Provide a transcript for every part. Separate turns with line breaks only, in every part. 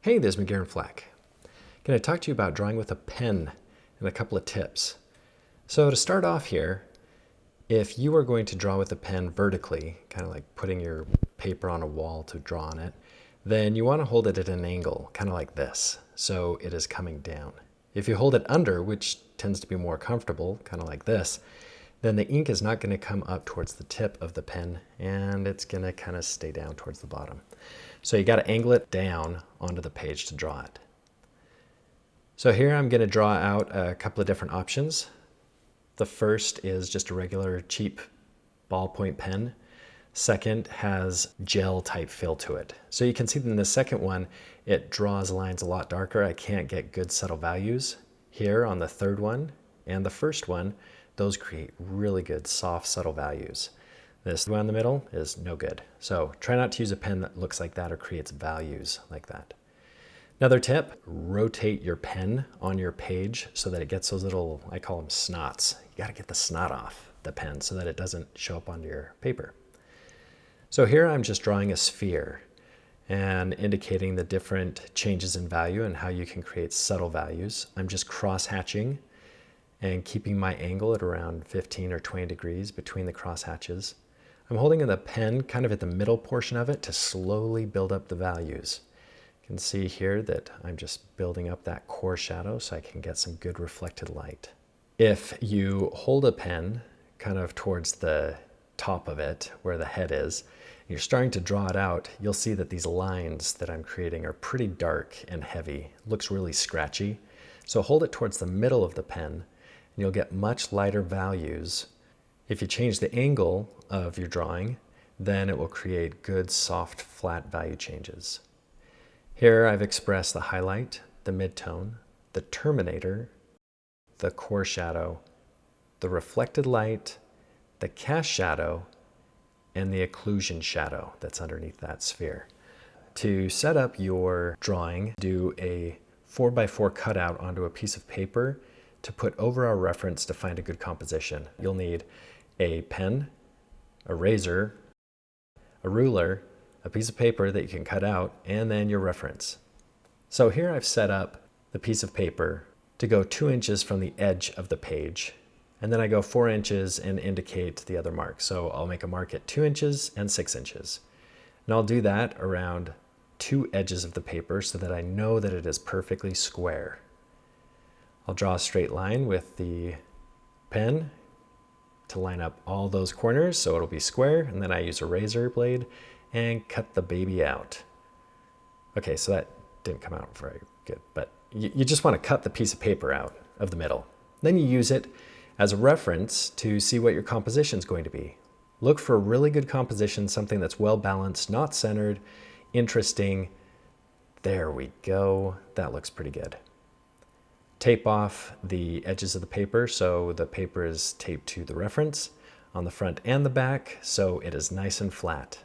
Hey, there's McGarren Flack. Going to talk to you about drawing with a pen and a couple of tips. So to start off here, if you are going to draw with a pen vertically, kind of like putting your paper on a wall to draw on it, then you want to hold it at an angle, kind of like this, so it is coming down. If you hold it under, which tends to be more comfortable, kind of like this, then the ink is not going to come up towards the tip of the pen, and it's going to kind of stay down towards the bottom. So you got to angle it down onto the page to draw it. So here I'm going to draw out a couple of different options. The first is just a regular cheap ballpoint pen. Second has gel type fill to it. So you can see in the second one, it draws lines a lot darker. I can't get good subtle values. Here on the third one and the first one, those create really good soft subtle values. This one in the middle is no good. So try not to use a pen that looks like that or creates values like that. Another tip, rotate your pen on your page so that it gets those little, I call them snots. You got to get the snot off the pen so that it doesn't show up onto your paper. So here I'm just drawing a sphere and indicating the different changes in value and how you can create subtle values. I'm just cross-hatching and keeping my angle at around 15 or 20 degrees between the cross-hatches. I'm holding the pen kind of at the middle portion of it to slowly build up the values. You can see here that I'm just building up that core shadow so I can get some good reflected light. If you hold a pen kind of towards the top of it where the head is, and you're starting to draw it out, you'll see that these lines that I'm creating are pretty dark and heavy. It looks really scratchy. So hold it towards the middle of the pen and you'll get much lighter values. If you change the angle of your drawing, then it will create good, soft, flat value changes. Here I've expressed the highlight, the midtone, the terminator, the core shadow, the reflected light, the cast shadow, and the occlusion shadow that's underneath that sphere. To set up your drawing, do a 4x4 cutout onto a piece of paper to put over our reference to find a good composition. You'll need a pen, a razor, a ruler, a piece of paper that you can cut out, and then your reference. So here I've set up the piece of paper to go 2 inches from the edge of the page, and then I go 4 inches and indicate the other mark. So I'll make a mark at 2 inches and 6 inches. And I'll do that around 2 edges of the paper so that I know that it is perfectly square. I'll draw a straight line with the pen to line up all those corners so it'll be square, and then I use a razor blade and cut the baby out. Okay, so that didn't come out very good, but you just want to cut the piece of paper out of the middle. Then you use it as a reference to see what your composition is going to be. Look for a really good composition, something that's well balanced, not centered, interesting. There we go. That looks pretty good. Tape off the edges of the paper so the paper is taped to the reference on the front and the back so it is nice and flat.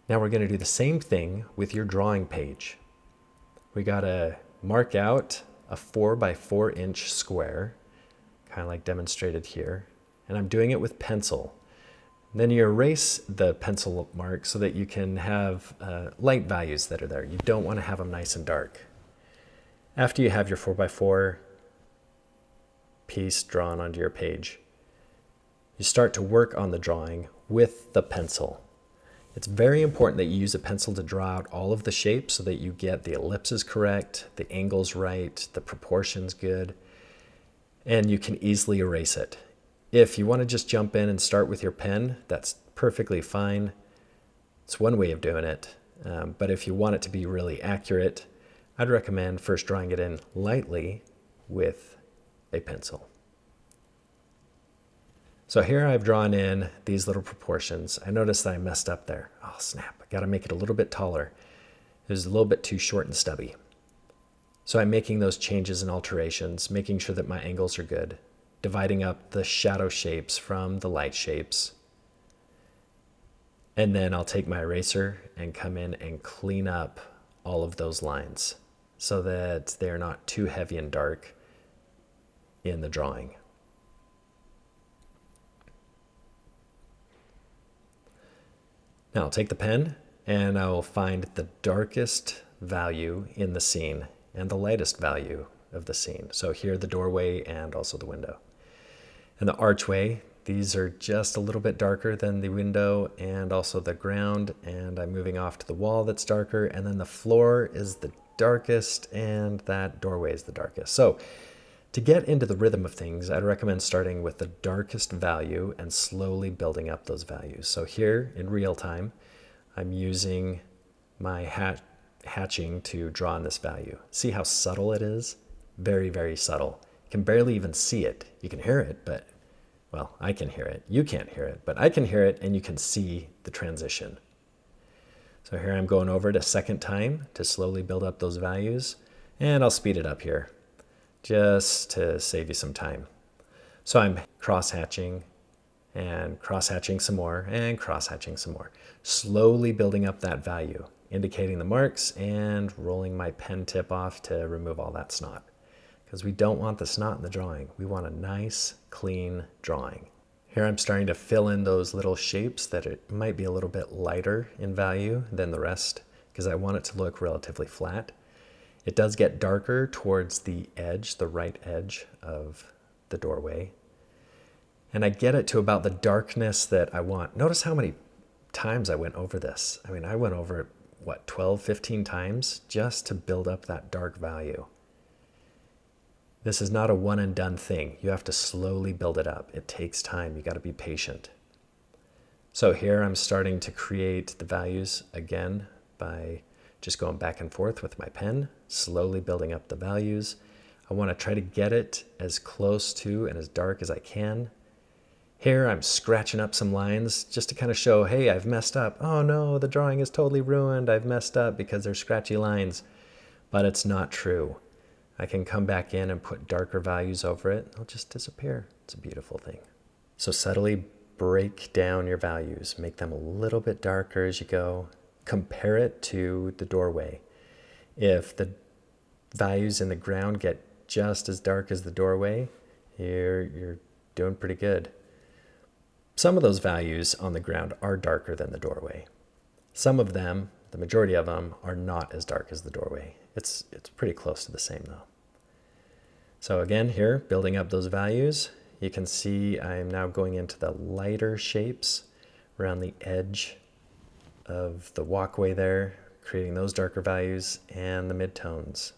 Now we're going to do the same thing with your drawing page. We got to mark out a 4x4 inch square, kind of like demonstrated here, and I'm doing it with pencil. Then you erase the pencil mark so that you can have light values that are there. You don't want to have them nice and dark. After you have your 4x4 piece drawn onto your page, you start to work on the drawing with the pencil. It's very important that you use a pencil to draw out all of the shapes so that you get the ellipses correct, the angles right, the proportions good, and you can easily erase it. If you want to just jump in and start with your pen, that's perfectly fine. It's one way of doing it, but if you want it to be really accurate, I'd recommend first drawing it in lightly with a pencil. So here I've drawn in these little proportions. I noticed that I messed up there. Oh snap, I gotta make it a little bit taller. It was a little bit too short and stubby. So I'm making those changes and alterations, making sure that my angles are good, dividing up the shadow shapes from the light shapes. And then I'll take my eraser and come in and clean up all of those lines so that they're not too heavy and dark in the drawing. Now I'll take the pen and I will find the darkest value in the scene and the lightest value of the scene. So here the doorway and also the window. And the archway, these are just a little bit darker than the window and also the ground, and I'm moving off to the wall that's darker, and then the floor is the darkest and that doorway is the darkest. So to get into the rhythm of things, I'd recommend starting with the darkest value and slowly building up those values. So here in real time, I'm using my hatching to draw on this value. See how subtle it is? Very, very subtle. You can barely even see it. You can hear it, but, well, I can hear it. You can't hear it, but I can hear it and you can see the transition. So here I'm going over it a second time to slowly build up those values, and I'll speed it up here just to save you some time. So I'm cross-hatching and cross-hatching some more and cross-hatching some more, slowly building up that value, indicating the marks and rolling my pen tip off to remove all that snot. Because we don't want the snot in the drawing. We want a nice, clean drawing. Here I'm starting to fill in those little shapes that it might be a little bit lighter in value than the rest because I want it to look relatively flat. It does get darker towards the edge, the right edge of the doorway. And I get it to about the darkness that I want. Notice how many times I went over this. I mean, I went over it, what, 12, 15 times just to build up that dark value. This is not a one and done thing. You have to slowly build it up. It takes time. You got to be patient. So here I'm starting to create the values again by just going back and forth with my pen, slowly building up the values. I want to try to get it as close to and as dark as I can. Here I'm scratching up some lines just to kind of show, hey, I've messed up. Oh no, the drawing is totally ruined. I've messed up because there's scratchy lines. But it's not true. I can come back in and put darker values over it. It'll just disappear. It's a beautiful thing. So subtly break down your values. Make them a little bit darker as you go. Compare it to the doorway. If the values in the ground get just as dark as the doorway, you're doing pretty good. Some of those values on the ground are darker than the doorway. Some of them, the majority of them, are not as dark as the doorway. It's pretty close to the same though. So again, here, building up those values, you can see I'm now going into the lighter shapes around the edge of the walkway there, creating those darker values and the midtones.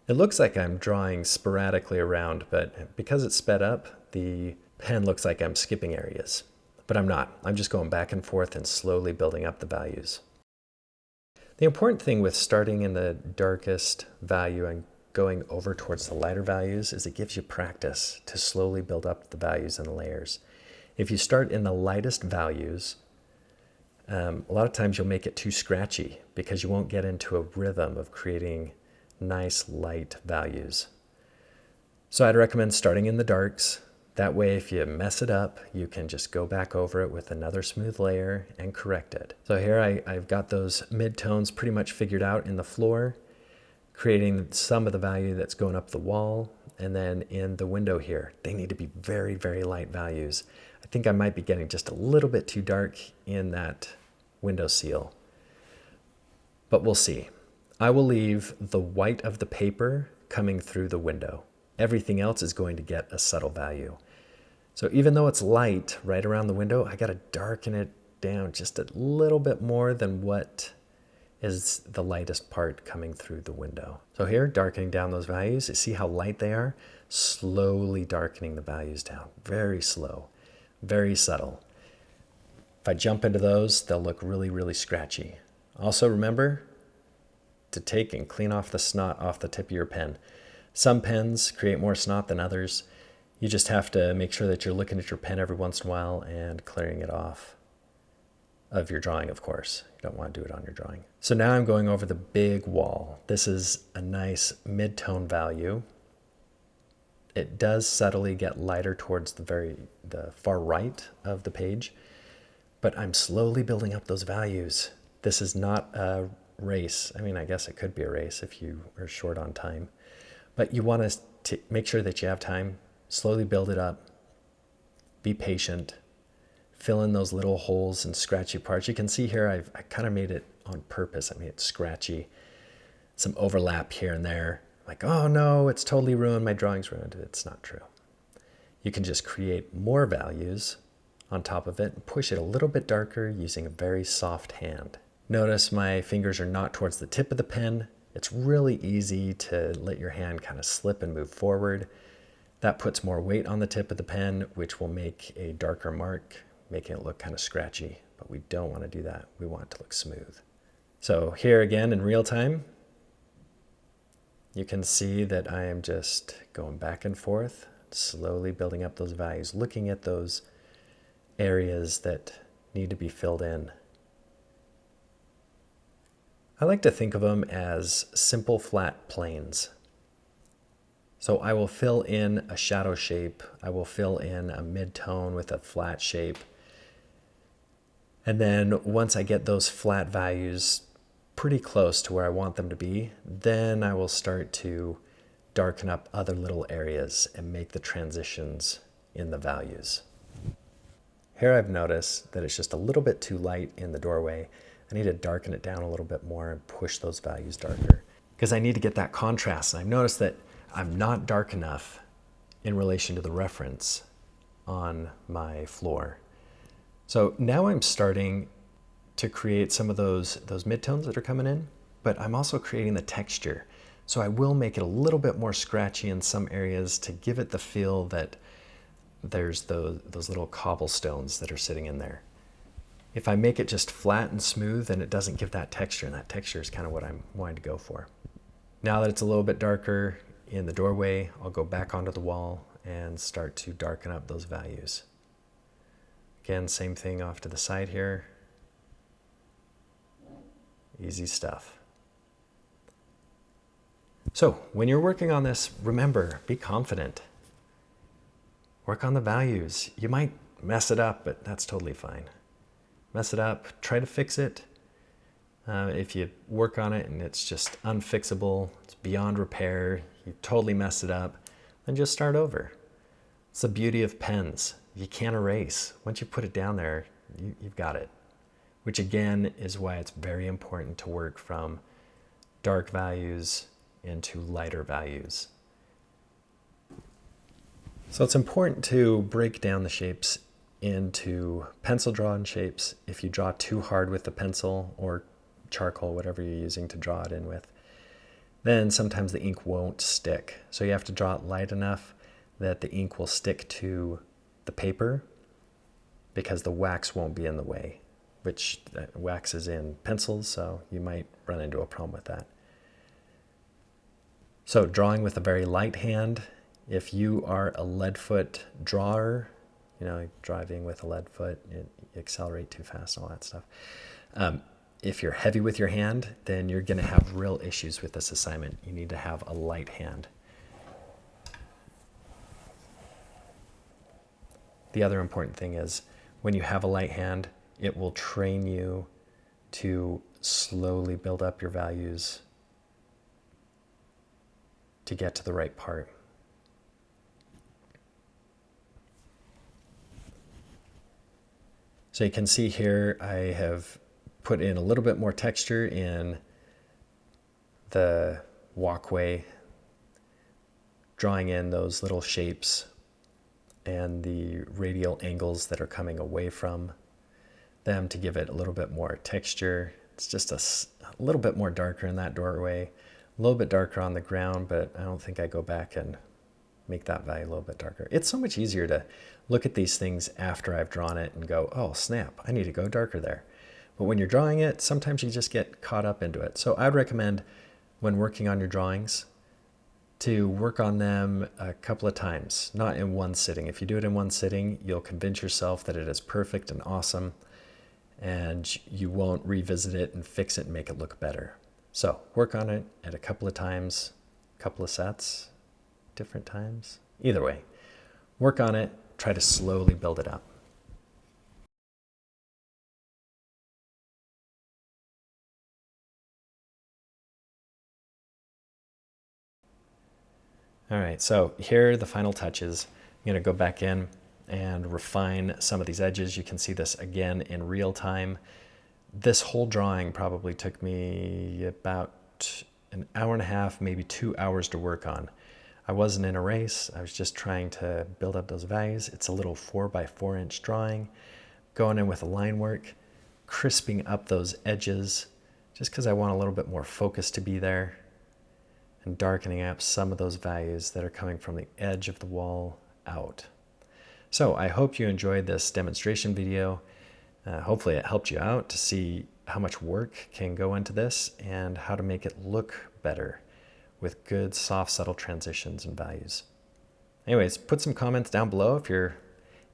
It looks like I'm drawing sporadically around, but because it's sped up, the pen looks like I'm skipping areas. But I'm not. I'm just going back and forth and slowly building up the values. The important thing with starting in the darkest value and going over towards the lighter values is it gives you practice to slowly build up the values and the layers. If you start in the lightest values, a lot of times you'll make it too scratchy because you won't get into a rhythm of creating nice light values. So I'd recommend starting in the darks. That way, if you mess it up, you can just go back over it with another smooth layer and correct it. So here I've got those midtones pretty much figured out in the floor, creating some of the value that's going up the wall. And then in the window here, they need to be very, very light values. I think I might be getting just a little bit too dark in that window seal, but we'll see. I will leave the white of the paper coming through the window. Everything else is going to get a subtle value. So even though it's light right around the window, I got to darken it down just a little bit more than what is the lightest part coming through the window. So here, darkening down those values, you see how light they are? Slowly darkening the values down, very slow, very subtle. If I jump into those, they'll look really, really scratchy. Also remember to take and clean off the snot off the tip of your pen. Some pens create more snot than others. You just have to make sure that you're looking at your pen every once in a while and clearing it off of your drawing, of course. You don't want to do it on your drawing. So now I'm going over the big wall. This is a nice mid-tone value. It does subtly get lighter towards the far right of the page, but I'm slowly building up those values. This is not a race. I mean, I guess it could be a race if you are short on time, but you want to make sure that you have time, slowly build it up, be patient, fill in those little holes and scratchy parts. You can see here I kind of made it on purpose. I made it scratchy, some overlap here and there. Like, oh no, it's totally ruined, my drawing's ruined. It's not true. You can just create more values on top of it and push it a little bit darker using a very soft hand. Notice my fingers are not towards the tip of the pen. It's really easy to let your hand kind of slip and move forward. That puts more weight on the tip of the pen, which will make a darker mark, making it look kind of scratchy, but we don't want to do that. We want it to look smooth. So here again in real time, you can see that I am just going back and forth, slowly building up those values, looking at those areas that need to be filled in. I like to think of them as simple flat planes. So I will fill in a shadow shape, I will fill in a mid-tone with a flat shape, and then once I get those flat values pretty close to where I want them to be, then I will start to darken up other little areas and make the transitions in the values. Here I've noticed that it's just a little bit too light in the doorway. I need to darken it down a little bit more and push those values darker because I need to get that contrast. And I've noticed that I'm not dark enough in relation to the reference on my floor. So now I'm starting to create some of those midtones that are coming in, but I'm also creating the texture. So I will make it a little bit more scratchy in some areas to give it the feel that there's those little cobblestones that are sitting in there. If I make it just flat and smooth, then it doesn't give that texture, and that texture is kind of what I'm wanting to go for. Now that it's a little bit darker in the doorway, I'll go back onto the wall and start to darken up those values. Again, same thing off to the side here. Easy stuff. So when you're working on this, remember, be confident. Work on the values. You might mess it up, but that's totally fine. Mess it up, try to fix it. If you work on it and it's just unfixable, it's beyond repair, you totally messed it up, then just start over. It's the beauty of pens. You can't erase. Once you put it down there, you've got it. Which again is why it's very important to work from dark values into lighter values. So it's important to break down the shapes into pencil drawn shapes. If you draw too hard with the pencil or charcoal, whatever you're using to draw it in with, then sometimes the ink won't stick. So you have to draw it light enough that the ink will stick to the paper because the wax won't be in the way, which wax is in pencils, so you might run into a problem with that. So drawing with a very light hand, if you are a lead foot drawer, driving with a lead foot, you accelerate too fast, all that stuff. If you're heavy with your hand, then you're going to have real issues with this assignment. You need to have a light hand. The other important thing is when you have a light hand, it will train you to slowly build up your values to get to the right part. So you can see here I have put in a little bit more texture in the walkway, drawing in those little shapes and the radial angles that are coming away from them to give it a little bit more texture. It's just a little bit more darker in that doorway, a little bit darker on the ground, but I don't think I go back and make that value a little bit darker. It's so much easier to look at these things after I've drawn it and go, oh snap, I need to go darker there. But when you're drawing it, sometimes you just get caught up into it. So I'd recommend when working on your drawings to work on them a couple of times, not in one sitting. If you do it in one sitting, you'll convince yourself that it is perfect and awesome, and you won't revisit it and fix it and make it look better. So work on it at a couple of times, a couple of sets, different times. Either way, work on it, try to slowly build it up. All right, so here are the final touches. I'm going to go back in and refine some of these edges. You can see this again in real time. This whole drawing probably took me about an hour and a half, maybe 2 hours to work on. I wasn't in a race. I was just trying to build up those values. It's a little 4x4 inch drawing, going in with a line work, crisping up those edges just because I want a little bit more focus to be there, and darkening up some of those values that are coming from the edge of the wall out. So I hope you enjoyed this demonstration video. Hopefully it helped you out to see how much work can go into this and how to make it look better with good, soft, subtle transitions and values. Anyways, put some comments down below if you're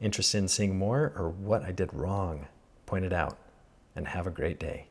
interested in seeing more or what I did wrong. Point it out, and have a great day.